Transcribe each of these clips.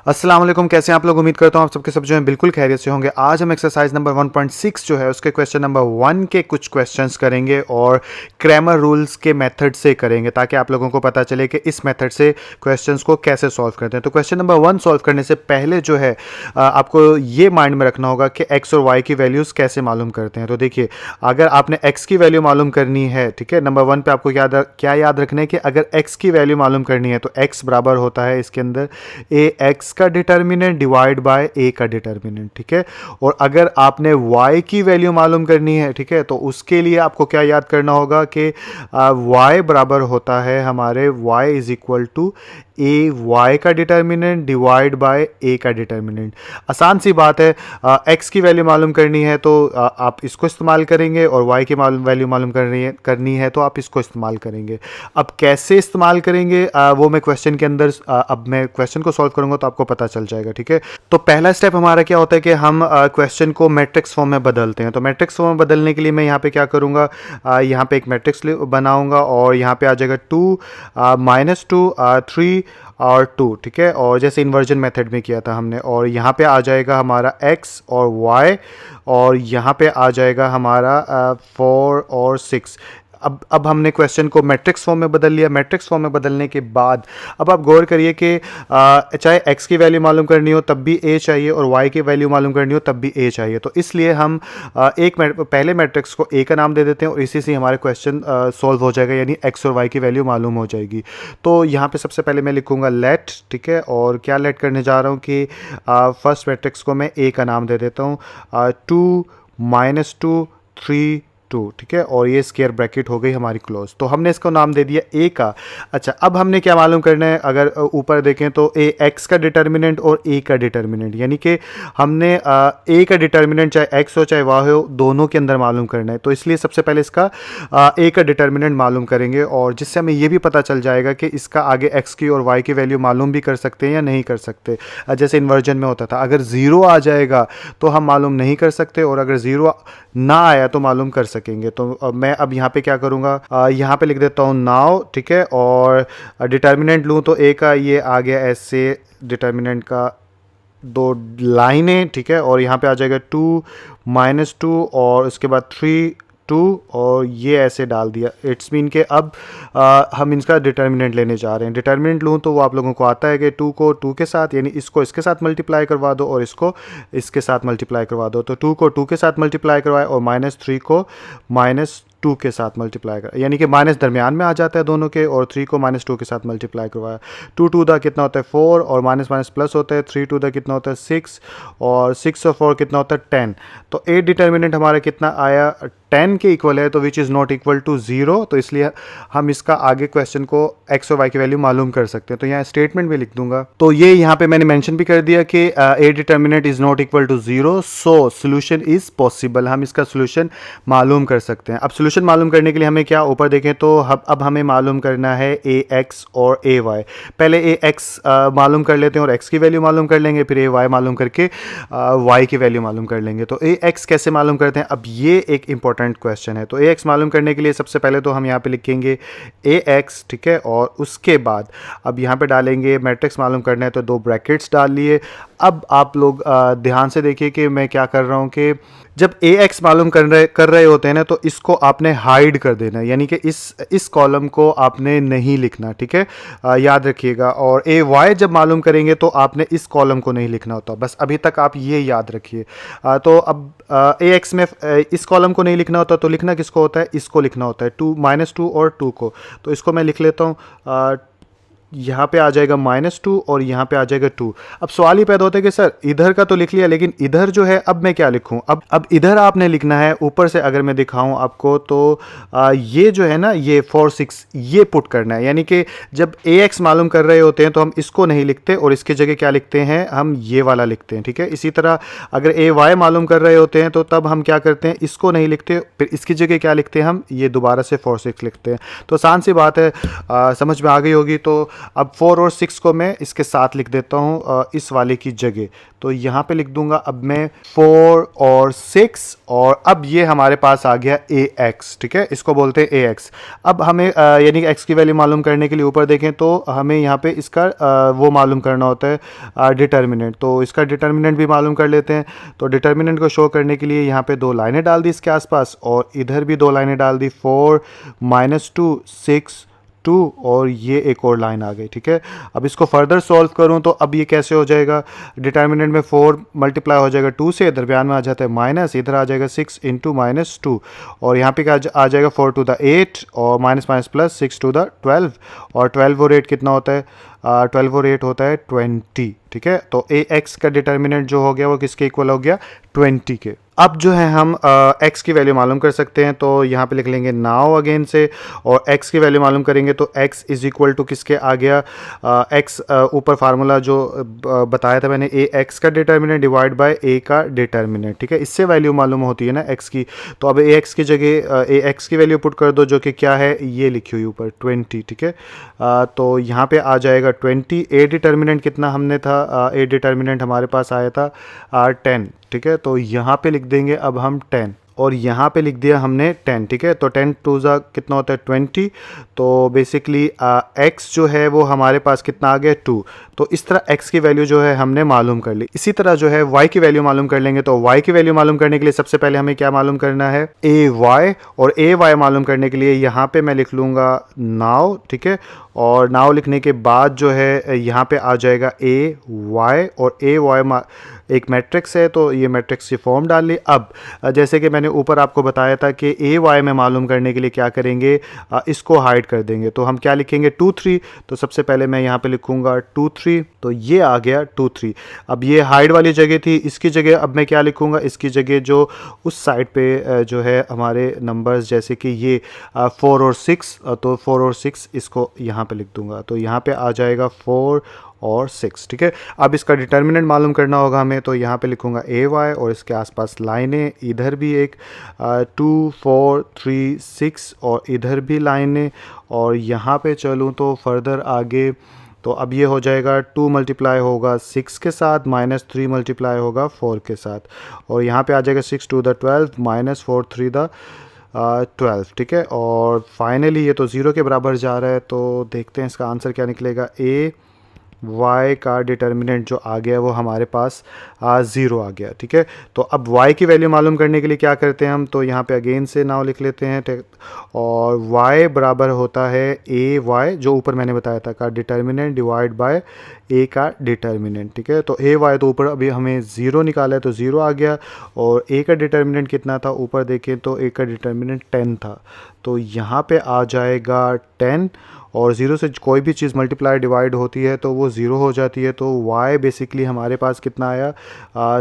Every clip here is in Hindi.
अस्सलाम वालेकुम, कैसे हैं आप लोग। उम्मीद करता हूँ आप सबके सब जो हैं बिल्कुल खैरियत से होंगे। आज हम एक्सरसाइज नंबर 1.6 जो है उसके क्वेश्चन नंबर 1 के कुछ क्वेश्चंस करेंगे और क्रैमर रूल्स के मेथड से करेंगे ताकि आप लोगों को पता चले कि इस मेथड से क्वेश्चंस को कैसे सॉल्व करते हैं। तो क्वेश्चन नंबर 1 सॉल्व करने से पहले जो है आपको ये माइंड में रखना होगा कि एक्स और वाई की वैल्यूज़ कैसे मालूम करते हैं। तो देखिए, अगर आपने एक्स की वैल्यू मालूम करनी है, ठीक है, नंबर 1 पे आपको क्या याद रखना है कि अगर एक्स की वैल्यू मालूम करनी है तो एक्स बराबर होता है इसके अंदर ए एक्स का डिटर्मिनेंट डिवाइड बाय ए का डिटर्मिनेंट, ठीक है। और अगर आपने y की वैल्यू मालूम करनी है, ठीक है, तो उसके लिए आपको क्या याद करना होगा कि y बराबर होता है हमारे y is equal to A Y का डिटर्मिनेंट डिवाइड बाय ए का डिटर्मिनेंट। आसान सी बात है, x की वैल्यू मालूम करनी है तो आप इसको इस्तेमाल करेंगे और y की वैल्यू मालूम करनी है तो आप इसको इस्तेमाल करेंगे। अब कैसे इस्तेमाल करेंगे वो मैं क्वेश्चन के अंदर अब मैं क्वेश्चन को सॉल्व करूंगा तो आपको पता चल जाएगा, ठीक है। तो पहला स्टेप हमारा क्या होता है कि हम क्वेश्चन को मैट्रिक्स फॉर्म में बदलते हैं। तो मैट्रिक्स फॉर्म में बदलने के लिए मैं यहाँ पे क्या करूँगा, यहाँ पे एक मैट्रिक्स बनाऊँगा और यहाँ पे आ जाएगा 2 -2 3 और 2, ठीक है। और जैसे इन्वर्जन मेथड में किया था हमने, और यहाँ पे आ जाएगा हमारा x और y और यहाँ पे आ जाएगा हमारा 4 और 6। अब हमने क्वेश्चन को मैट्रिक्स फॉर्म में बदल लिया। मैट्रिक्स फॉर्म में बदलने के बाद अब आप गौर करिए कि चाहे x की वैल्यू मालूम करनी हो तब भी a चाहिए और y की वैल्यू मालूम करनी हो तब भी a चाहिए। तो इसलिए हम पहले मैट्रिक्स को a का नाम दे देते हैं और इसी से हमारे क्वेश्चन सॉल्व हो जाएगा, यानी x और y की वैल्यू मालूम हो जाएगी। तो यहाँ पे सबसे पहले मैं लिखूँगा लेट, ठीक है। और क्या लेट करने जा रहा हूँ कि फर्स्ट मैट्रिक्स को मैं a का नाम दे देता हूँ, 2 -2 3 2, ठीक है। और ये स्क्वायर ब्रैकेट हो गई हमारी क्लोज। तो हमने इसको नाम दे दिया ए का। अच्छा, अब हमने क्या मालूम करना है, अगर ऊपर देखें तो ए एक्स का डिटर्मिनेंट और ए का डिटर्मिनेंट, यानी कि हमने ए का डिटर्मिनेंट चाहे एक्स हो चाहे वाई हो दोनों के अंदर मालूम करना है। तो इसलिए सबसे पहले इसका ए का डिटर्मिनेंट मालूम करेंगे और जिससे हमें ये भी पता चल जाएगा कि इसका आगे एक्स की और वाई की वैल्यू मालूम भी कर सकते हैं या नहीं कर सकते। जैसे इन्वर्जन में होता था, अगर ज़ीरो आ जाएगा तो हम मालूम नहीं कर सकते और अगर ज़ीरो ना आया तो मालूम कर सकते। तो मैं अब यहाँ पे क्या करूँगा, यहाँ पे लिख देता हूँ नाउ, ठीक है। और डिटर्मिनेंट लूँ तो ए का ये आ गया ऐसे, डिटर्मिनेंट का 2 लाइनें, ठीक है। और यहाँ पे आ जाएगा 2 -2 और उसके बाद 3 2 और ये ऐसे डाल दिया। इट्स मीन के अब हम इसका डिटर्मिनेंट लेने जा रहे हैं। डिटर्मिनेंट लूँ तो वो आप लोगों को आता है कि 2 को 2 के साथ, यानी इसको इसके साथ मल्टीप्लाई करवा दो और इसको इसके साथ मल्टीप्लाई करवा दो। तो 2 को 2 के साथ मल्टीप्लाई करवाए और -3 को -2 के साथ मल्टीप्लाई कर, यानी कि माइनस दरमियान में आ जाता है दोनों के, और 3 को -2 के साथ मल्टीप्लाई करवाया। 2 2 दा कितना होता है 4 और माइनस माइनस प्लस होता है, 3 2 दा कितना होता है 6 और 6 और 4 कितना होता है 10। तो ए डिटर्मिनेंट हमारा कितना आया 10 के इक्वल है, तो which is not equal to 0। तो इसलिए हम इसका आगे क्वेश्चन को एक्स और वाई की वैल्यू मालूम कर सकते हैं। तो यहाँ स्टेटमेंट में लिख दूंगा। तो ये यहाँ पे मैंने मेंशन भी कर दिया कि A determinant is not equal to 0, so solution is possible. हम इसका सोल्यूशन मालूम कर सकते हैं। अब सोल्यूशन मालूम करने के लिए हमें क्या, ऊपर देखें तो अब हमें मालूम करना है ए एक्स और ए वाई। पहले ए एक्स मालूम कर लेते हैं और एक्स की वैल्यू मालूम कर लेंगे, फिर ए वाई मालूम करके वाई की वैल्यू मालूम कर लेंगे। तो ए एक्स कैसे मालूम करते हैं, अब ये एक इंपॉर्टेंट क्वेश्चन है। तो ए एक्स मालूम करने के लिए सबसे पहले तो हम यहाँ पे लिखेंगे ए एक्स, ठीक है। और उसके बाद अब यहाँ पे डालेंगे मैट्रिक्स मालूम करना है तो 2 ब्रैकेट्स डाल लिए। अब आप लोग ध्यान से देखिए कि मैं क्या कर रहा हूँ कि जब ए एक्स मालूम कर रहे होते हैं ना तो इसको आपने हाइड कर देना है, यानी कि इस कॉलम को आपने नहीं लिखना, ठीक है, याद रखिएगा। और ए वाई जब मालूम करेंगे तो आपने इस कॉलम को नहीं लिखना होता, बस अभी तक आप ये याद रखिए। तो अब ए एक्स में इस कॉलम को नहीं लिखना होता तो लिखना किसको होता है, इसको लिखना होता है 2 -2 और 2 को। तो इसको मैं लिख लेता हूँ, यहाँ पे आ जाएगा -2 और यहाँ पे आ जाएगा 2। अब सवाल ही पैदा होता है कि सर इधर का तो लिख लिया लेकिन इधर जो है अब मैं क्या लिखूँ। अब इधर आपने लिखना है, ऊपर से अगर मैं दिखाऊं आपको तो ये जो है ना, ये 4 6 ये पुट करना है, यानी कि जब ए एक्स मालूम कर रहे होते हैं तो हम इसको नहीं लिखते और इसकी जगह क्या लिखते हैं, हम ये वाला लिखते हैं, ठीक है। इसी तरह अगर ए वाई मालूम कर रहे होते हैं तो तब हम क्या करते हैं, इसको नहीं लिखते, फिर इसकी जगह क्या लिखते हैं, हम ये दोबारा से 4 6 लिखते हैं। तो आसान सी बात है, समझ में आ गई होगी। तो अब 4 और 6 को मैं इसके साथ लिख देता हूँ इस वाले की जगह। तो यहाँ पे लिख दूंगा अब मैं 4 और 6, और अब ये हमारे पास आ गया ax, ठीक है, इसको बोलते हैं ax। अब हमें यानी कि x की वैल्यू मालूम करने के लिए ऊपर देखें तो हमें यहाँ पे इसका वो मालूम करना होता है डिटर्मिनेंट। तो इसका डिटर्मिनेंट भी मालूम कर लेते हैं। तो डिटर्मिनेंट को शो करने के लिए यहाँ पे 2 लाइनें डाल दी इसके आसपास, और इधर भी 2 लाइनें डाल दी, 4 -2 6 2, और ये एक और लाइन आ गई, ठीक है। अब इसको फर्दर सॉल्व करूं तो अब ये कैसे हो जाएगा, डिटर्मिनेंट में 4 मल्टीप्लाई हो जाएगा 2 से, दरमियान में आ जाता है माइनस, इधर आ जाएगा 6 इंटू -2, और यहाँ पे क्या आ जाएगा 4 टू द 8 और minus minus plus 6 to the 12, और 12 और 8 कितना होता है, 12 और 8 होता है 20, ठीक है। तो ए एक्स का डिटर्मिनेंट जो हो गया वो किसके इक्वल हो गया, 20 के। अब जो है हम x की वैल्यू मालूम कर सकते हैं, तो यहाँ पे लिख लेंगे नाउ अगेन से, और x की वैल्यू मालूम करेंगे तो x इज इक्वल टू किसके आ गया, x ऊपर फार्मूला जो बताया था मैंने, ए एक्स का डिटर्मिनेंट डिवाइड बाय ए का डिटर्मिनेंट, ठीक है, इससे वैल्यू मालूम होती है ना x की। तो अब ए एक्स की जगह ए एक्स की वैल्यू पुट कर दो, जो कि क्या है, ये लिखी हुई ऊपर 20, ठीक है। तो यहाँ पे आ जाएगा 20। ए डिटर्मिनेंट कितना हमने था, ए डिटर्मिनेंट हमारे पास आया था 10, ठीक है। तो यहाँ पे लिख देंगे अब हम 10, और यहाँ पे लिख दिया हमने 10, ठीक है। तो 10 टू ज़ा कितना होता है 20। तो बेसिकली x जो है वो हमारे पास कितना आ गया 2। तो इस तरह x की वैल्यू जो है हमने मालूम कर ली। इसी तरह जो है y की वैल्यू मालूम कर लेंगे। तो y की वैल्यू मालूम करने के लिए सबसे पहले हमें क्या मालूम करना है, ay, और ay मालूम करने के लिए यहाँ पे मैं लिख लूँगा नाउ, ठीक है। और नाउ लिखने के बाद जो है यहाँ पे आ जाएगा ay, और ay एक मैट्रिक्स है, तो ये मैट्रिक्स की फॉर्म डाल ली। अब जैसे कि मैंने ऊपर आपको बताया था कि ay में मालूम करने के लिए क्या करेंगे, इसको हाइड कर देंगे। तो हम क्या लिखेंगे 2 3। तो सबसे पहले मैं यहाँ पे लिखूँगा 2 3, तो ये आ गया 2 3। अब ये हाइड वाली जगह थी, इसकी जगह अब मैं क्या लिखूँगा, इसकी जगह जो उस साइड पे जो है हमारे नंबर्स, जैसे कि ये 4 और 6, तो 4 और 6 इसको यहाँ पे लिख दूँगा। तो यहाँ पे आ जाएगा 4 और 6, ठीक है। अब इसका डिटर्मिनेंट मालूम करना होगा हमें, तो यहाँ पे लिखूँगा ay, और इसके आसपास लाइनें, इधर भी एक 2 4 3 6, और इधर भी लाइनें, और यहाँ पे चलूँ तो फर्दर आगे, तो अब ये हो जाएगा 2 मल्टीप्लाई होगा 6 के साथ, -3 मल्टीप्लाई होगा 4 के साथ, और यहाँ पे आ जाएगा 6 टू द 12 -4 3 द 12, ठीक है। और फाइनली ये तो 0 के बराबर जा रहा है, तो देखते हैं इसका आंसर क्या निकलेगा। y का डिटर्मिनेंट जो आ गया वो हमारे पास 0 आ गया, ठीक है। तो अब y की वैल्यू मालूम करने के लिए क्या करते हैं हम, तो यहाँ पे अगेन से नाउ लिख लेते हैं, और y बराबर होता है ay, जो ऊपर मैंने बताया था, का डिटर्मिनेंट डिवाइड बाय a का डिटर्मिनेंट, ठीक है। तो ay तो ऊपर अभी हमें 0 निकाला है, तो 0 आ गया, और a का डिटर्मिनेंट कितना था, ऊपर देखें तो a का डिटर्मिनेंट 10 था, तो यहाँ पे आ जाएगा 10, और 0 से कोई भी चीज़ मल्टीप्लाई डिवाइड होती है तो वो 0 हो जाती है। तो y बेसिकली हमारे पास कितना आया,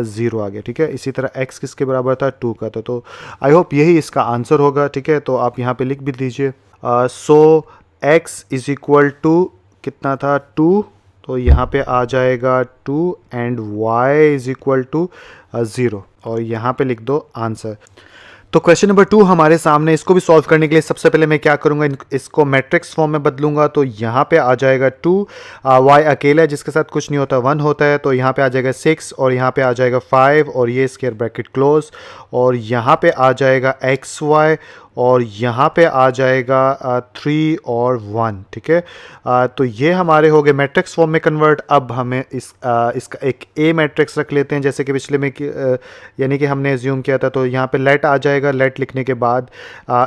0 आ गया, ठीक है। इसी तरह x किसके बराबर था, 2 का था। तो आई होप यही इसका आंसर होगा, ठीक है। तो आप यहाँ पे लिख भी दीजिए। So x is equal to कितना था, 2, तो यहाँ पे आ जाएगा 2, and y is equal to 0, और यहाँ पे लिख दो आंसर। तो क्वेश्चन नंबर 2 हमारे सामने, इसको भी सॉल्व करने के लिए सबसे पहले मैं क्या करूंगा, इसको मैट्रिक्स फॉर्म में बदलूंगा। तो यहाँ पे आ जाएगा 2, y अकेला है जिसके साथ कुछ नहीं होता, 1 होता है, तो यहाँ पे आ जाएगा 6, और यहाँ पे आ जाएगा 5, और ये स्क्वायर ब्रैकेट क्लोज, और यहाँ पे आ जाएगा xy, और यहाँ पे आ जाएगा 3 और 1, ठीक है। तो ये हमारे हो गए मैट्रिक्स फॉर्म में कन्वर्ट। अब हमें इसका एक ए मैट्रिक्स रख लेते हैं, जैसे कि पिछले में यानी कि हमने एज्यूम किया था। तो यहाँ पे लेट आ जाएगा, लेट लिखने के बाद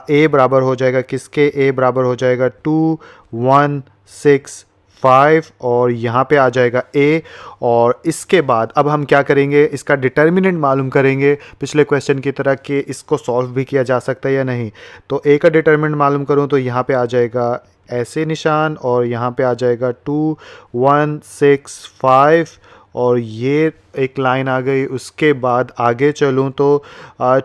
ए बराबर हो जाएगा किसके, ए बराबर हो जाएगा 2 1 6 5, और यहाँ पे आ जाएगा a, और इसके बाद अब हम क्या करेंगे, इसका डिटर्मिनेंट मालूम करेंगे, पिछले क्वेश्चन की तरह कि इसको सॉल्व भी किया जा सकता है या नहीं। तो a का डिटर्मिनेंट मालूम करूँ तो यहाँ पे आ जाएगा ऐसे निशान, और यहाँ पे आ जाएगा 2 1 6 5, और ये एक लाइन आ गई। उसके बाद आगे चलूँ तो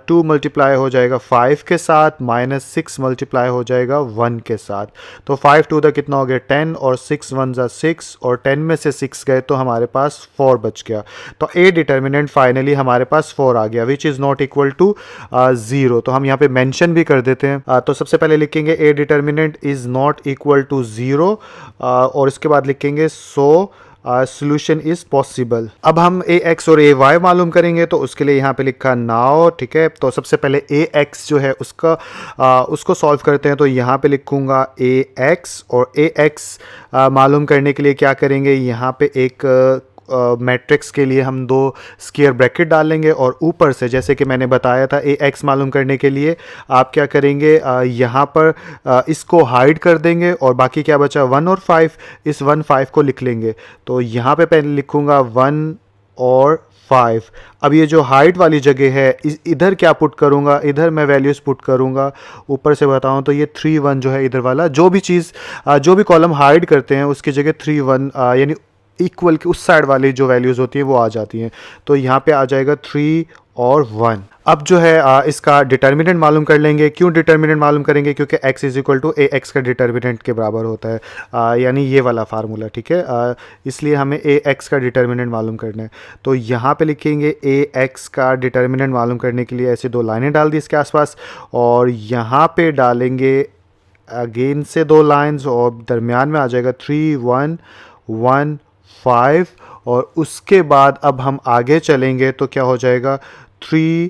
2 मल्टीप्लाई हो जाएगा 5 के साथ, -6 मल्टीप्लाई हो जाएगा 1 के साथ। तो 5 टू द कितना हो गया 10 और 6 1 ज़ा 6 और 10 में से 6 गए तो हमारे पास 4 बच गया। तो ए डिटर्मिनेंट फाइनली हमारे पास 4 आ गया which is not equal to 0। तो हम यहाँ पे मेंशन भी कर देते हैं। तो सबसे पहले लिखेंगे A determinant is not equal to 0 और इसके बाद लिखेंगे सो सोल्यूशन इज पॉसिबल। अब हम ए एक्स और ए वाई मालूम करेंगे तो उसके लिए यहाँ पे लिखा नाउ, ठीक है। तो सबसे पहले ए एक्स जो है उसको सॉल्व करते हैं। तो यहाँ पे लिखूंगा ए एक्स और ए एक्स मालूम करने के लिए क्या करेंगे, यहाँ पे एक मैट्रिक्स के लिए हम 2 स्क्वायर ब्रैकेट डालेंगे और ऊपर से जैसे कि मैंने बताया था ए एक्स मालूम करने के लिए आप क्या करेंगे, यहाँ पर इसको हाइड कर देंगे और बाकी क्या बचा 1 और 5, इस 1 5 को लिख लेंगे। तो यहाँ पे पहले लिखूँगा 1 और 5। अब ये जो हाइट वाली जगह है इधर क्या पुट करूँगा, इधर मैं वैल्यूज़ पुट करूँगा। ऊपर से बताऊँ तो ये 3 1 जो है इधर वाला जो भी कॉलम हाइड करते हैं उसकी जगह 3 1 यानी इक्वल की उस साइड वाली जो वैल्यूज़ होती है वो आ जाती हैं। तो यहाँ पे आ जाएगा 3 और 1। अब जो है इसका डिटर्मिनेंट मालूम कर लेंगे। क्यों डिटर्मिनेंट मालूम करेंगे, क्योंकि x is equal to A X का डिटर्मिनेंट के बराबर होता है, यानी ये वाला फार्मूला, ठीक है। इसलिए हमें ए एक्स का डिटर्मिनेंट मालूम करना है। तो यहाँ पे लिखेंगे ए एक्स का डिटर्मिनेंट मालूम करने के लिए ऐसे 2 लाइनें डाल दी इसके आसपास और यहाँ पे डालेंगे अगेन से 2 लाइन्स और दरमियान में आ जाएगा 3 1 1 5 और उसके बाद अब हम आगे चलेंगे तो क्या हो जाएगा 3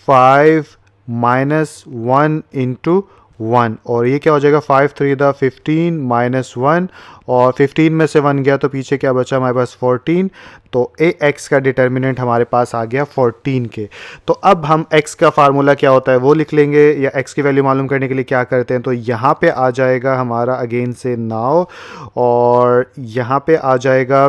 5 -1 इंटू 1 और ये क्या हो जाएगा 5 3 द 15 -1 और 15 में से 1 गया तो पीछे क्या बचा हमारे पास 14। तो ए एक्स का डिटर्मिनेंट हमारे पास आ गया 14 के। तो अब हम एक्स का फार्मूला क्या होता है वो लिख लेंगे, या एक्स की वैल्यू मालूम करने के लिए क्या करते हैं। तो यहाँ पे आ जाएगा हमारा अगेन से नाउ और यहाँ पे आ जाएगा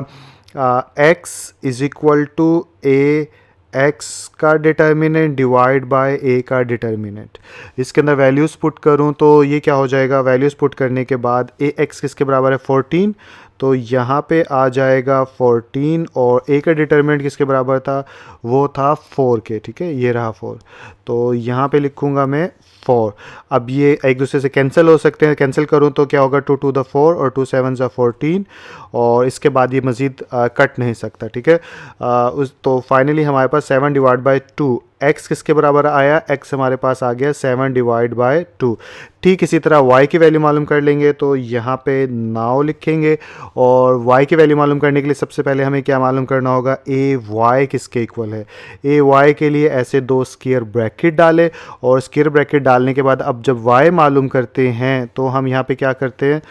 X is equal to A X का डिटर्मिनेंट डिवाइड बाय ए का डिटर्मिनेंट। इसके अंदर वैल्यूज़ पुट करूं तो ये क्या हो जाएगा, वैल्यूज़ पुट करने के बाद ए एक्स किसके बराबर है 14, तो यहाँ पे आ जाएगा 14 और ए का डिटर्मिनेंट किसके बराबर था, वो था 4 के, ठीक है, ये रहा 4। तो यहाँ पे लिखूँगा मैं 4। अब ये एक दूसरे से कैंसिल हो सकते हैं, कैंसिल करूँ तो क्या होगा 2 2 द 4 और 2 7 ज़ा 14 और इसके बाद ये मज़ीद कट नहीं सकता, ठीक है। तो फाइनली हमारे पास 7 डिवाइड बाई 2, x किसके बराबर आया, x हमारे पास आ गया 7 डिवाइड बाय 2। ठीक इसी तरह y की वैल्यू मालूम कर लेंगे तो यहाँ पे नाउ लिखेंगे और y की वैल्यू मालूम करने के लिए सबसे पहले हमें क्या मालूम करना होगा, ए वाई किसके इक्वल है। ए वाई के लिए ऐसे 2 स्क्वायर ब्रैकेट डाले और स्क्वायर ब्रैकेट डालने के बाद अब जब y मालूम करते हैं तो हम यहाँ पे क्या करते हैं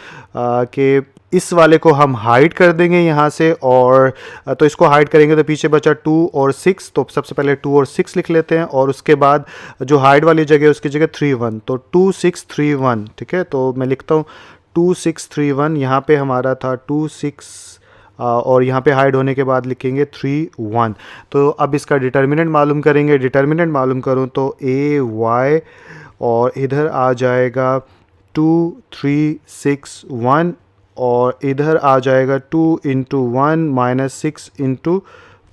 कि इस वाले को हम हाइड कर देंगे यहाँ से और तो इसको हाइड करेंगे तो पीछे बचा 2 और 6। तो सबसे पहले 2 और 6 लिख लेते हैं और उसके बाद जो हाइड वाली जगह है उसकी जगह 3 1, तो 2 6 3 1, ठीक है। तो मैं लिखता हूँ 2 6 3 1, यहाँ पे हमारा था 2 6 और यहाँ पे हाइड होने के बाद लिखेंगे 3 1। तो अब इसका डिटर्मिनेंट मालूम करेंगे। डिटर्मिनेंट मालूम करूँ तो ए वाई और इधर आ जाएगा 2 3 6 1 और इधर आ जाएगा 2 इंटू 1 माइनस 6 इंटू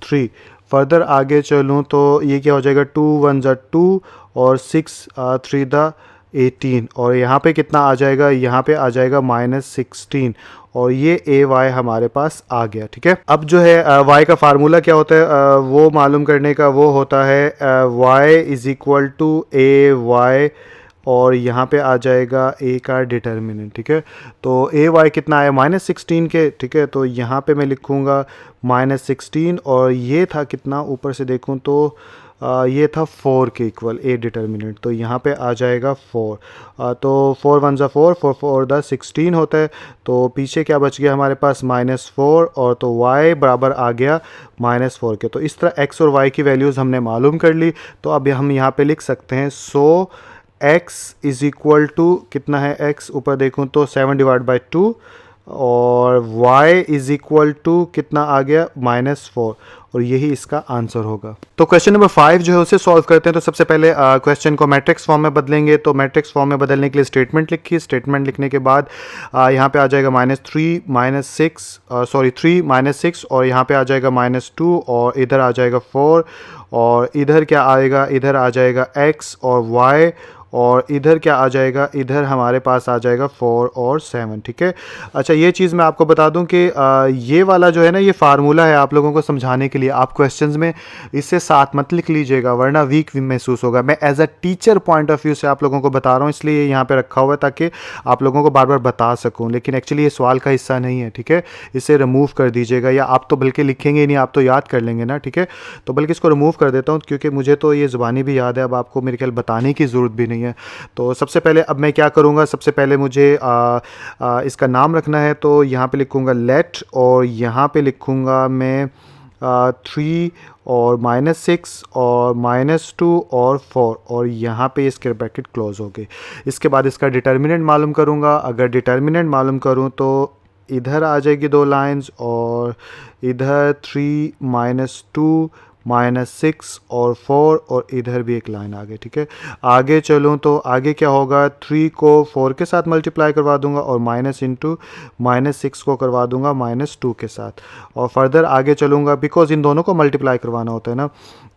3। फर्दर आगे चलूँ तो ये क्या हो जाएगा 2 1 ज़ा 2 और 6 3 द 18 और यहाँ पे कितना आ जाएगा, यहाँ पे आ जाएगा -16 और ये ए वाई हमारे पास आ गया, ठीक है। अब जो है वाई का फार्मूला क्या होता है वो मालूम करने का, वो होता है Y is equal to A Y और यहाँ पे आ जाएगा ए का डिटर्मिनेंट, ठीक है। तो ए वाई कितना आया -16 के, ठीक है। तो यहाँ पे मैं लिखूँगा -16 और ये था कितना, ऊपर से देखूँ तो ये था 4 के इक्वल ए डिटर्मिनेंट, तो यहाँ पे आ जाएगा 4। तो 4 1 ज़ा 4 4 4 द 16 होता है। तो पीछे क्या बच गया हमारे पास -4 और तो y बराबर आ गया -4 के। तो इस तरह x और y की वैल्यूज़ हमने मालूम कर ली। तो अब हम यहाँ पे लिख सकते हैं सो x इज़ इक्वल टू कितना है, x ऊपर देखूँ तो 7 डिवाइड बाई 2 और y इज़ इक्वल टू कितना आ गया -4 और यही इसका आंसर होगा। तो क्वेश्चन नंबर 5 जो है उसे सॉल्व करते हैं। तो सबसे पहले क्वेश्चन को मैट्रिक्स फॉर्म में बदलेंगे। तो मैट्रिक्स फॉर्म में बदलने के लिए स्टेटमेंट लिखिए। स्टेटमेंट लिखने के बाद यहाँ पे आ जाएगा -3 -6 और यहाँ पे आ जाएगा -2 और इधर आ जाएगा 4 और इधर क्या आएगा, इधर आ जाएगा x और y और इधर क्या आ जाएगा, इधर हमारे पास आ जाएगा 4 और 7। ठीक है। अच्छा, ये चीज़ मैं आपको बता दूं कि ये वाला जो है ना, ये फार्मूला है आप लोगों को समझाने के लिए। आप क्वेश्चंस में इससे साथ मत लिख लीजिएगा वरना वीक महसूस होगा। मैं as a teacher point of view से आप लोगों को बता रहा हूँ, इसलिए यहाँ पे रखा हुआ है ताकि आप लोगों को बार बार बता सकूँ, लेकिन एक्चुअली ये सवाल का हिस्सा नहीं है। ठीक है, इसे रिमूव कर दीजिएगा, या आप तो बल्कि लिखेंगे ही नहीं, आप तो याद कर लेंगे ना। ठीक है, तो बल्कि इसको रिमूव कर देता हूँ क्योंकि मुझे तो ये ज़ुबानी भी याद है, अब आपको मेरे ख्याल बताने की ज़रूरत भी नहीं है। तो सबसे पहले अब मैं क्या करूँगा, सबसे पहले मुझे इसका नाम रखना है। तो यहाँ पे लिखूँगा लेट और यहाँ पे लिखूँगा मैं 3 और -6 और -2 और 4 और यहाँ पे इसके ब्रैकेट क्लोज हो गए। इसके बाद इसका डिटर्मिनेंट मालूम करूँगा। अगर डिटर्मिनेंट मालूम करूँ तो इधर आ जाएगी 2 लाइंस और इधर 3 -2 -6 और 4 और इधर भी एक लाइन आ गई। ठीक है, आगे चलूँ तो आगे क्या होगा, 3 को 4 के साथ मल्टीप्लाई करवा दूंगा और -6 को करवा दूंगा -2 के साथ और फर्दर आगे चलूँगा बिकॉज इन दोनों को मल्टीप्लाई करवाना होता है ना।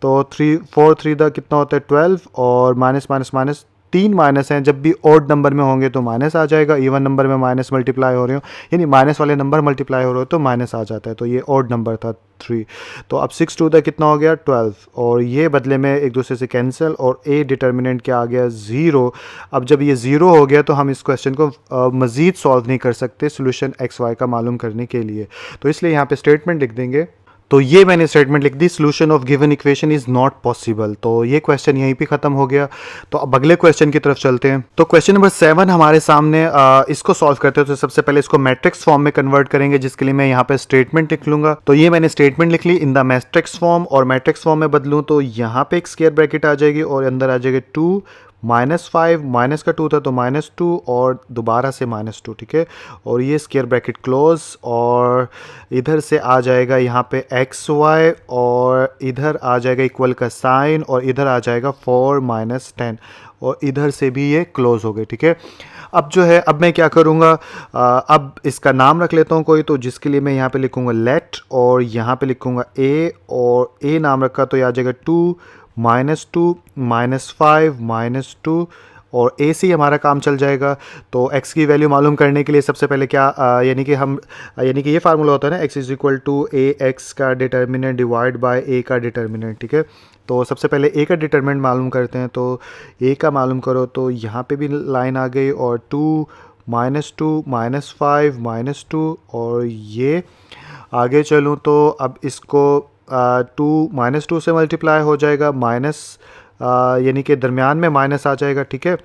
तो 4 3 कितना होता है 12 और माइनस माइनस माइनस 3 माइनस हैं, जब भी ऑड नंबर में होंगे तो माइनस आ जाएगा, इवन नंबर में माइनस मल्टीप्लाई हो रहे हो यानी माइनस वाले नंबर मल्टीप्लाई हो रहे हो तो माइनस आ जाता है। तो ये ऑड नंबर था 3। तो अब 6 2 कितना हो गया 12 और ये बदले में एक दूसरे से कैंसिल और ए डिटर्मिनेंट क्या आ गया 0। अब जब ये 0 हो गया तो हम इस क्वेश्चन को मज़ीद सॉल्व नहीं कर सकते सोल्यूशन एक्स वाई का मालूम करने के लिए, तो इसलिए यहाँ पे स्टेटमेंट लिख देंगे। तो ये मैंने स्टेटमेंट लिख दी, solution of given equation is not possible. तो ये क्वेश्चन यहीं पे ख़त्म हो गया। तो अब अगले क्वेश्चन की तरफ चलते हैं। तो क्वेश्चन नंबर 7 हमारे सामने, इसको सॉल्व करते हैं। तो सबसे पहले इसको मैट्रिक्स फॉर्म में कन्वर्ट करेंगे, जिसके लिए मैं यहाँ पे स्टेटमेंट लिख लूँगा। तो ये मैंने स्टेटमेंट लिख ली इन द मैट्रिक्स फॉर्म, और मैट्रिक्स फॉर्म में बदलूँ तो यहाँ पे एक स्क्वायर ब्रैकेट आ जाएगी और अंदर आ जाएगा 2 -5 माइनस का 2 था तो -2 और दोबारा से -2। ठीक है, और ये स्क्वायर ब्रैकेट क्लोज और इधर से आ जाएगा यहाँ पे XY और इधर आ जाएगा इक्वल का साइन और इधर आ जाएगा 4 - 10 और इधर से भी ये क्लोज हो गए। ठीक है, अब जो है अब मैं क्या करूँगा, अब इसका नाम रख लेता हूँ कोई, तो जिसके लिए मैं यहाँ पे लिखूँगा लेट और यहाँ पे लिखूँगा A और A नाम रखा तो ये आ जाएगा 2 -2 -5 -2 और ए से हमारा काम चल जाएगा। तो x की वैल्यू मालूम करने के लिए सबसे पहले क्या यानी कि ये फार्मूला होता है ना, x = ax का डिटर्मिनेंट डिवाइड बाय a का डिटर्मिनेंट। ठीक है, तो सबसे पहले a का डिटर्मिनेंट मालूम करते हैं। तो a का मालूम करो तो यहाँ पे भी लाइन आ गई और 2 -2 -5 -2 और ये आगे चलूँ तो अब इसको 2 -2 से मल्टीप्लाई हो जाएगा, माइनस यानी कि दरमियान में माइनस आ जाएगा। ठीक है,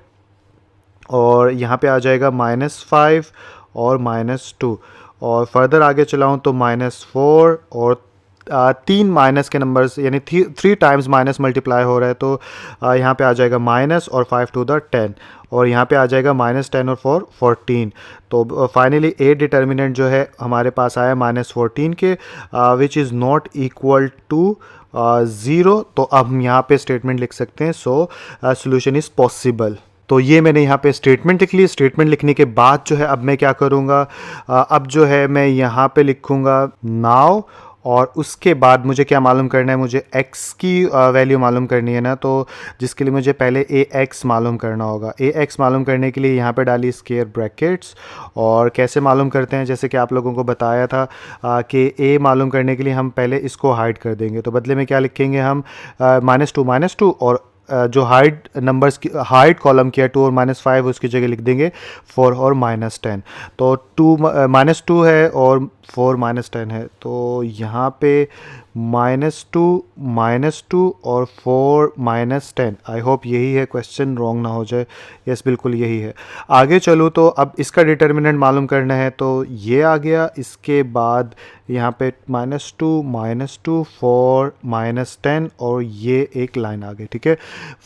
और यहाँ पे आ जाएगा -5 और -2 और फर्दर आगे चलाऊँ तो -4 और 3 माइनस के नंबर्स यानी 3 टाइम्स माइनस मल्टीप्लाई हो रहा है तो यहाँ पे आ जाएगा माइनस और 5 to the 10 और यहाँ पे आ जाएगा -10 और 4 14। तो फाइनली ए डिटर्मिनेंट जो है हमारे पास आया -14 के, which is not equal to 0। तो अब हम यहाँ पे स्टेटमेंट लिख सकते हैं, सो सोल्यूशन इज़ पॉसिबल। तो ये मैंने यहाँ पे स्टेटमेंट लिख ली। स्टेटमेंट लिखने के बाद जो है अब मैं क्या करूँगा, अब जो है मैं यहाँ पे लिखूँगा नाउ और उसके बाद मुझे क्या मालूम करना है, मुझे x की वैल्यू मालूम करनी है ना, तो जिसके लिए मुझे पहले ax मालूम करना होगा। ax मालूम करने के लिए यहाँ पे डाली स्क्वायर ब्रैकेट्स और कैसे मालूम करते हैं, जैसे कि आप लोगों को बताया था कि a मालूम करने के लिए हम पहले इसको हाइड कर देंगे। तो बदले में क्या लिखेंगे हम -2 और जो हाइड नंबर्स की हाइड कॉलम किया 2 और -5 उसकी जगह लिख देंगे 4 और -10। तो -2 है और 4 -10 है, तो यहाँ पे -2 और 4 -10। आई होप यही है, क्वेश्चन रॉन्ग ना हो जाए। यस, बिल्कुल यही है। आगे चलूँ तो अब इसका डिटर्मिनेंट मालूम करना है, तो ये आ गया। इसके बाद यहाँ पे -2 4 -10 और ये एक लाइन आ गई। ठीक है,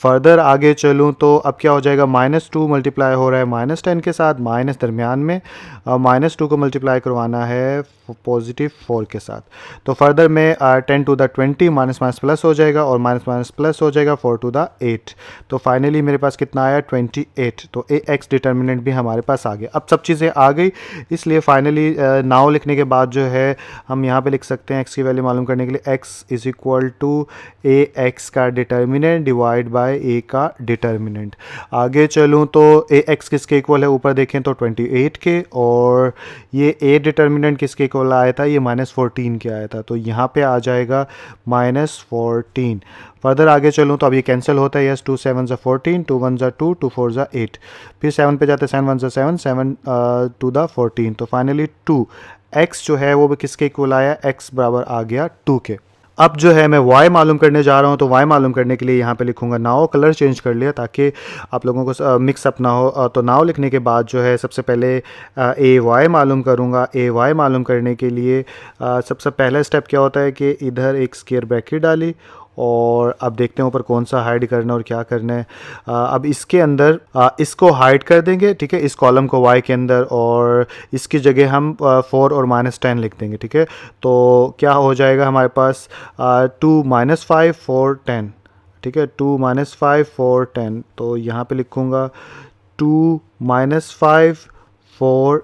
फर्दर आगे चलूँ तो अब क्या हो जाएगा, -2 मल्टीप्लाई हो रहा है -10 के साथ, माइनस दरमियान में, -2 को मल्टीप्लाई करवाना है +4 के साथ। तो फर्दर में 10 to the 20 minus minus plus हो जाएगा और माइनस माइनस प्लस हो जाएगा 4 टू द 8। तो फाइनली मेरे पास कितना आया 28। तो ए एक्स डिटर्मिनेंट भी हमारे पास आ गया। अब सब चीज़ें आ गई, इसलिए फाइनली नाउ लिखने के बाद जो है हम यहाँ पे लिख सकते हैं एक्स की वैल्यू मालूम करने के लिए X is equal to A X का डिटर्मिनेंट डिवाइड बाय ए का डिटर्मिनेंट। आगे चलूँ तो ए एक्स किसके इक्वल है, ऊपर देखें तो 28 के, और ये ए डिटर्मिनेंट किसके इक्वल आया था, ये -14 के आया था। तो यहाँ पे आ जाएगा -14। फर्दर आगे चलूँ तो अब ये कैंसिल होता है, यस 2 7 ज़ा 14, 2 1 ज़ा 2, 2 4 ज़ा 8, फिर 7 पे जाते हैं, 7 1 ज़ा 7, 7 2 द 14। तो फाइनली 2 x जो है वो भी किसके इक्वल आया, x बराबर आ गया 2 के। अब जो है मैं y मालूम करने जा रहा हूँ, तो y मालूम करने के लिए यहाँ पे लिखूँगा नाउ, कलर चेंज कर लिया ताकि आप लोगों को मिक्स अप ना हो। तो नाउ लिखने के बाद जो है सबसे पहले ए वाई मालूम करूँगा। ए वाई मालूम करने के लिए सबसे पहला स्टेप क्या होता है कि इधर एक स्क्वायर ब्रैकेट डाली, और अब देखते हैं ऊपर कौन सा हाइड करना है और क्या करना है। अब इसके अंदर इसको हाइड कर देंगे, ठीक है, इस कॉलम को y के अंदर, और इसकी जगह हम 4 और -10 लिख देंगे, ठीक है। तो क्या हो जाएगा हमारे पास 2 -5 4 10, ठीक है, 2 -5 4 10। तो यहाँ पे लिखूँगा 2 -5 4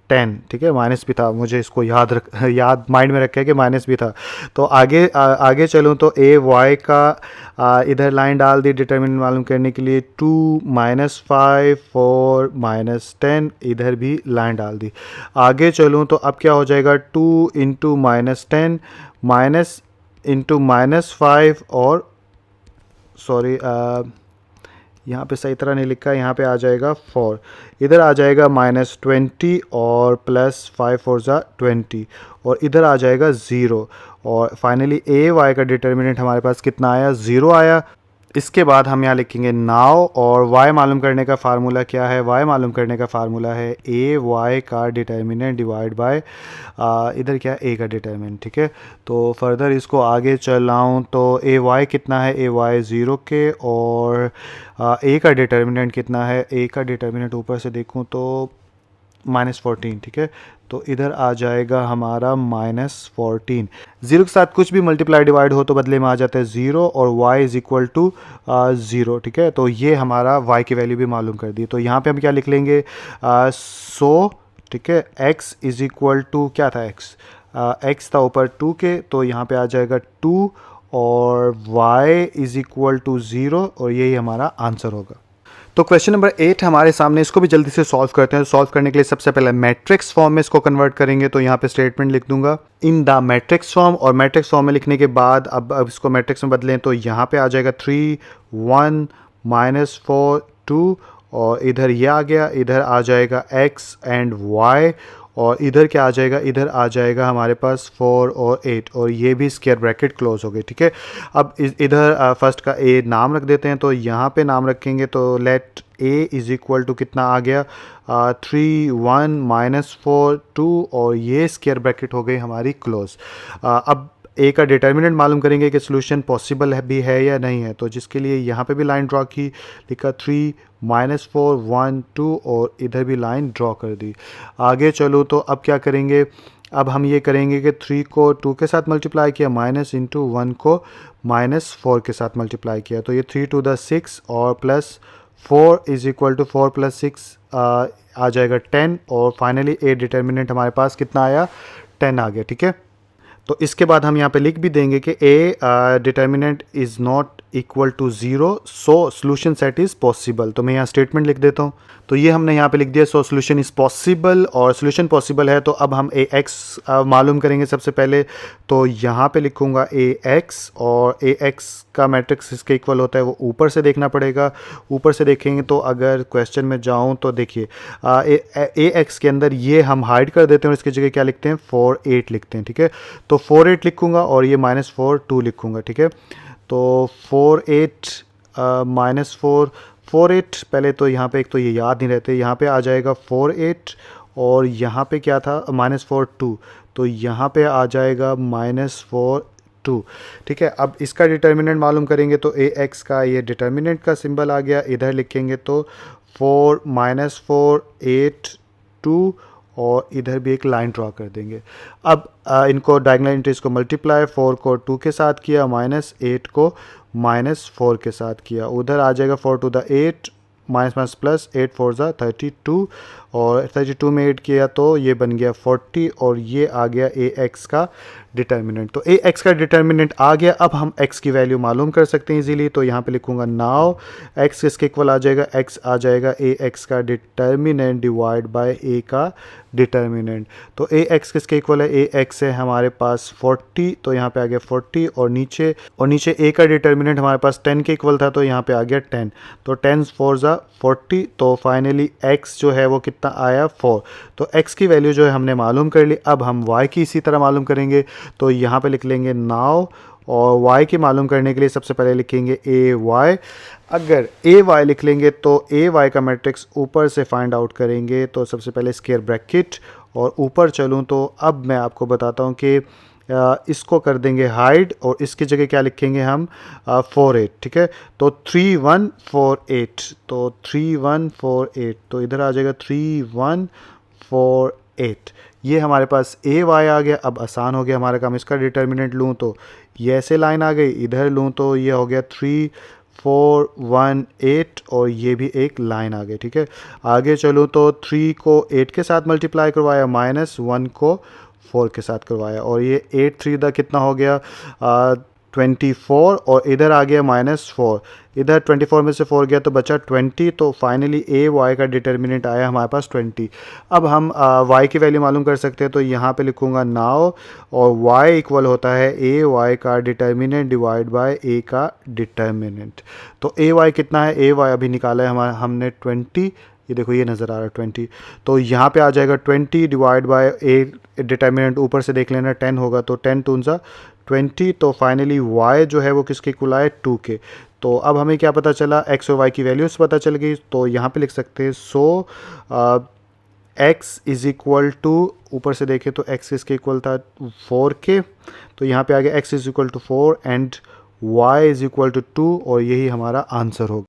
10, ठीक है, माइनस भी था, मुझे इसको याद माइंड में रखा है कि माइनस भी था। तो आगे चलूँ तो ए वाई का इधर लाइन डाल दी डिटर्मिनेंट मालूम करने के लिए, 2 -5 4 -10, इधर भी लाइन डाल दी। आगे चलूँ तो अब क्या हो जाएगा 2 इंटू -10 माइनस इंटू -5, और सॉरी यहाँ पे सही तरह नहीं लिखा है, यहाँ पे आ जाएगा 4, इधर आ जाएगा -20 और +5 4 ज़ा 20, और इधर आ जाएगा 0, और फाइनली ए वाई का डिटर्मिनेंट हमारे पास कितना आया, 0 आया। इसके बाद हम यहाँ लिखेंगे नाउ, और y मालूम करने का फार्मूला क्या है, y मालूम करने का फार्मूला है ए वाई का डिटर्मिनेंट डिवाइड बाय इधर क्या है, a का डिटर्मिनेंट, ठीक है। तो फर्दर इसको आगे चलाऊँ तो ए वाई कितना है, ए वाई 0 के, और a का डिटर्मिनेंट कितना है, a का डिटर्मिनेंट ऊपर से देखूँ तो -14, ठीक है। तो इधर आ जाएगा हमारा -14। 0 के साथ कुछ भी मल्टीप्लाई डिवाइड हो तो बदले में आ जाता है 0, और y इज़ इक्वल टू 0, ठीक है। तो ये हमारा y की वैल्यू भी मालूम कर दी। तो यहाँ पे हम क्या लिख लेंगे, ठीक है, x इज़ इक्वल टू क्या था, x था ऊपर 2 के, तो यहाँ पे आ जाएगा 2, और y इज़ इक्वल टू 0, और यही हमारा आंसर होगा। तो क्वेश्चन नंबर 8 हमारे सामने, इसको भी जल्दी से सॉल्व करते हैं। सॉल्व करने के लिए सबसे पहले मैट्रिक्स फॉर्म में इसको कन्वर्ट करेंगे, तो यहाँ पे स्टेटमेंट लिख दूंगा इन द मैट्रिक्स फॉर्म, और मैट्रिक्स फॉर्म में लिखने के बाद अब इसको मैट्रिक्स में बदलें तो यहाँ पे आ जाएगा 3 1 -4 2, और इधर ये आ गया, इधर आ जाएगा x एंड y, और इधर क्या आ जाएगा, इधर आ जाएगा हमारे पास 4 और 8, और ये भी स्क्वायर ब्रैकेट क्लोज हो गई, ठीक है। अब इधर फर्स्ट का a नाम रख देते हैं, तो यहाँ पे नाम रखेंगे तो let a is equal to कितना आ गया 3 1 -4 2, और ये स्क्वायर ब्रैकेट हो गई हमारी क्लोज। अब ए का डिटर्मिनेंट मालूम करेंगे कि सोल्यूशन पॉसिबल भी है या नहीं है, तो जिसके लिए यहाँ पे भी लाइन ड्रॉ की, लिखा 3 -4 1 2, और इधर भी लाइन ड्रॉ कर दी। आगे चलो तो अब क्या करेंगे, अब हम ये करेंगे कि 3 को 2 के साथ मल्टीप्लाई किया, माइनस इंटू 1 को -4 के साथ मल्टीप्लाई किया, तो ये 3 टू द 6 और प्लस 4 इज़ इक्वल टू 4 + 6 आ जाएगा 10, और फाइनली ए डिटर्मिनेंट हमारे पास कितना आया 10 आ गया, ठीक है। तो इसके बाद हम यहाँ पे लिख भी देंगे कि A determinant is not equal to 0, so solution set is possible. तो मैं यहाँ स्टेटमेंट लिख देता हूँ, तो ये हमने यहाँ पे लिख दिया, सो सोल्यूशन इज़ पॉसिबल, और सोल्यूशन पॉसिबल है तो अब हम ए एक्स मालूम करेंगे सबसे पहले। तो यहाँ पे लिखूँगा ए एक्स, और ए एक्स का मैट्रिक्स इसके इक्वल होता है वो ऊपर से देखना पड़ेगा। ऊपर से देखेंगे तो अगर क्वेश्चन में जाऊँ तो देखिए ए एक्स के अंदर ये हम हाइड कर देते हैं और इसकी जगह क्या लिखते हैं 4 8 लिखते हैं, ठीक है। तो 4 8 लिखूँगा और ये -4 2 लिखूँगा, ठीक है। तो 4 8 -4 8 पहले तो यहाँ पे एक तो ये याद नहीं रहते, यहाँ पे आ जाएगा 4 8, और यहाँ पे क्या था -4 2, तो यहाँ पे आ जाएगा -4 2। ठीक है, अब इसका डिटर्मिनेंट मालूम करेंगे तो ए एक्स का ये डिटर्मिनेंट का सिंबल आ गया, इधर लिखेंगे तो 4 -4 8 2 और इधर भी एक लाइन ड्रॉ कर देंगे। अब इनको डायगोनल एंट्रीज को मल्टीप्लाई, 4 को 2 के साथ किया, -8 को -4 के साथ किया, उधर आ जाएगा 4 टू द 8 माइनस प्लस 8 4 ज़ा 32 और 32 में 8 किया तो ये बन गया 40 और ये आ गया ए एक्स का डिटर्मिनेंट। तो ए एक्स का डिटर्मिनेंट आ गया। अब हम एक्स की वैल्यू मालूम कर सकते हैं इजीली, तो यहाँ पे लिखूंगा नाउ एक्स किसके इक्वल आ जाएगा, एक्स आ जाएगा ए एक्स का डिटर्मिनेंट डिवाइड बाय ए का डिटर्मिनेंट। तो ए एक्स किसके इक्वल है, ए एक्स है हमारे पास 40, तो यहाँ पे आ गया 40 और नीचे ए का डिटर्मिनेंट हमारे पास 10 के इक्वल था तो यहाँ पे आ गया 10, तो 10 4 ज़ा 40, तो फाइनली x जो है वो कितना आया 4। तो x की वैल्यू जो है हमने मालूम कर ली। अब हम y की इसी तरह मालूम करेंगे, तो यहाँ पे लिख लेंगे नाउ और y की मालूम करने के लिए सबसे पहले लिखेंगे ए वाई। अगर ए वाई लिख लेंगे तो ए वाई का मैट्रिक्स ऊपर से फाइंड आउट करेंगे, तो सबसे पहले स्क्वायर ब्रैकेट और ऊपर चलूँ तो अब मैं आपको बताता हूँ कि इसको कर देंगे हाइड और इसकी जगह क्या लिखेंगे हम 48। ठीक है, तो 3148, तो 3148, तो इधर आ जाएगा 3148। ये हमारे पास ए वाई आ गया। अब आसान हो गया हमारा काम, इसका डिटर्मिनेंट लूँ तो ये ऐसे लाइन आ गई, इधर लूँ तो ये हो गया 3418 और ये भी एक लाइन आ गई। ठीक है, आगे चलूँ तो 3 को 8 के साथ मल्टीप्लाई करवाया, -1 को 4 के साथ करवाया और ये 8 3 दा कितना हो गया 24 और इधर आ गया -4, इधर 24 में से 4 गया तो बचा 20। तो फाइनली ए वाई का डिटर्मिनेंट आया हमारे पास 20। अब हम वाई की वैल्यू मालूम कर सकते हैं, तो यहाँ पे लिखूँगा नाउ और वाई इक्वल होता है ए वाई का डिटर्मिनेंट डिवाइड बाय ए का डिटर्मिनेंट। तो ए वाई कितना है, ए वाई अभी निकाला है हमारा हमने 20, ये देखो ये नज़र आ रहा है 20, तो यहाँ पे आ जाएगा 20 डिवाइड बाय ए डिटर्मिनेंट ऊपर से देख लेना 10 होगा, तो 10 2 ज़ा 20। तो फाइनली y जो है वो किसके इक्वल आए 2 के। तो अब हमें क्या पता चला, x और y की वैल्यूज पता चल गई, तो यहाँ पे लिख सकते हैं सो x इज़ इक्वल टू, ऊपर से देखें तो x किसके इक्वल था 4 के, तो यहाँ पे आ गया x is equal to 4 and y is equal to 2 और यही हमारा आंसर होगा।